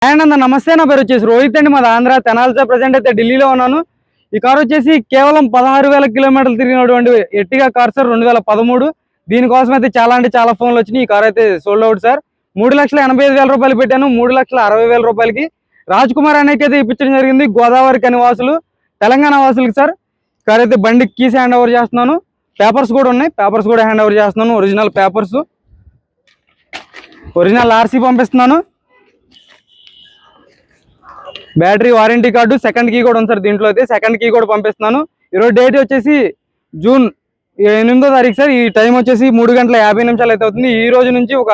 And అన్న నమస్తే, నా పేరు వచ్చేసి రోహిత్ అండి, మాది ఆంధ్ర తెనాలి. ప్రజెంట్ అయితే ఢిల్లీలో ఉన్నాను. ఈ కార్ వచ్చేసి కేవలం 16,000 కిలోమీటర్లు తిరిగినటువంటి ఎర్టిగా కార్ సార్, 2013. దీనికోసం అయితే చాలా అంటే చాలా ఫోన్లు వచ్చినాయి. ఈ కార్ అయితే సోల్డ్ అవుట్ సార్. 3,85,000 రూపాయలు పెట్టాను. 3,60,000 రూపాయలకి రాజ్ కుమార్ అనేకి అయితే ఇప్పించడం జరిగింది. గోదావరి కనివాసులు తెలంగాణ వాసులకి సార్. కార్ అయితే బండికి కీస్ హ్యాండ్ ఓవర్ చేస్తున్నాను. పేపర్స్ కూడా ఉన్నాయి, పేపర్స్ కూడా హ్యాండ్ ఓవర్ చేస్తున్నాను. ఒరిజినల్ పేపర్స్, ఒరిజినల్ ఆర్సీ పంపిస్తున్నాను. Battery warranty card, second key కూడా ఉంది సార్ దీంట్లో అయితే. సెకండ్ కీ కూడా పంపిస్తున్నాను. ఈరోజు డేట్ వచ్చేసి జూన్ 8వ తారీఖు సార్. ఈ టైం వచ్చేసి 3:50 అయితే అవుతుంది. ఈ రోజు నుంచి ఒక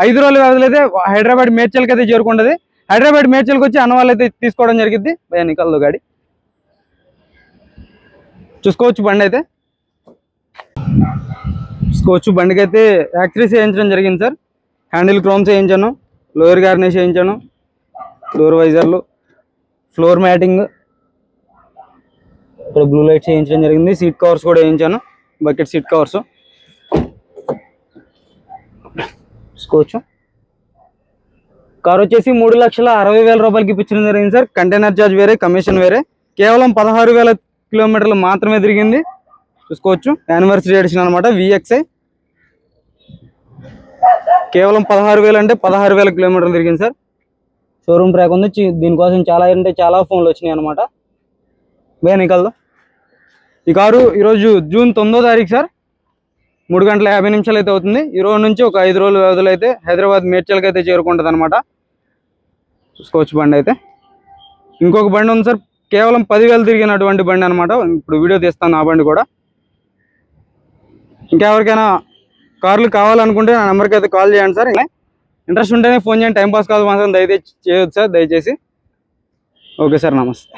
5 రోజుల వ్యవధిలో అయితే హైదరాబాద్ మేడ్చల్కి అయితే చేరుకుంటుంది. హైదరాబాద్ మేడ్చల్కి వచ్చి అన్న వాళ్ళు అయితే తీసుకోవడం జరిగింది. నికల్దు గాడి చూసుకోవచ్చు. బండి అయితే చూసుకోవచ్చు. బండికి అయితే యాక్సరీస్ వేయించడం జరిగింది సార్. హ్యాండిల్ క్రోమ్స్ వేయించాను, లోయర్ గార్నిష్ వేయించాను, డోర్ వైజర్లు, ఫ్లోర్ మ్యాటింగ్, ఇక్కడ బ్లూ లైట్స్ వేయించడం జరిగింది. సీట్ కవర్స్ కూడా వేయించాను, బకెట్ సీట్ కవర్స్ చూసుకోవచ్చు. కార్ వచ్చేసి 3,60,000 రూపాయలకి ఇప్పించడం జరిగింది సార్. కంటైనర్ ఛార్జ్ వేరే, కమిషన్ వేరే. కేవలం 16,000 కిలోమీటర్లు మాత్రమే తిరిగింది. చూసుకోవచ్చు. యానివర్సరీ ఎడిషన్ అనమాట, VXI. కేవలం 16,000 అంటే 16,000 కిలోమీటర్లు తిరిగింది సార్. షోరూమ్ ట్రాక్ ఉంది. దీనికోసం చాలా అంటే చాలా ఫోన్లు వచ్చినాయి అనమాట. నికల్దు. ఈ కారు ఈరోజు జూన్ 9వ తారీఖు సార్, 3:50 అయితే అవుతుంది. ఈ రోజు నుంచి ఒక 5 రోజుల వ్యవధిలో అయితే హైదరాబాద్ మేడ్చల్కి అయితే చేరుకుంటుంది అనమాట. చూసుకోవచ్చు. బండి అయితే ఇంకొక బండి ఉంది సార్, కేవలం 10,000 తిరిగినటువంటి బండి అనమాట. ఇప్పుడు వీడియో తీస్తాను ఆ బండి కూడా. ఇంకెవరికైనా కార్లు కావాలనుకుంటే నా నెంబర్కి అయితే కాల్ చేయండి సార్. ఇంట్రెస్ట్ ఉంటేనే ఫోన్ చేయండి, టైంపాస్ కాల్ మాత్రం దయచేసి చేయొద్దు సార్, దయచేసి. ఓకే సార్, నమస్తే.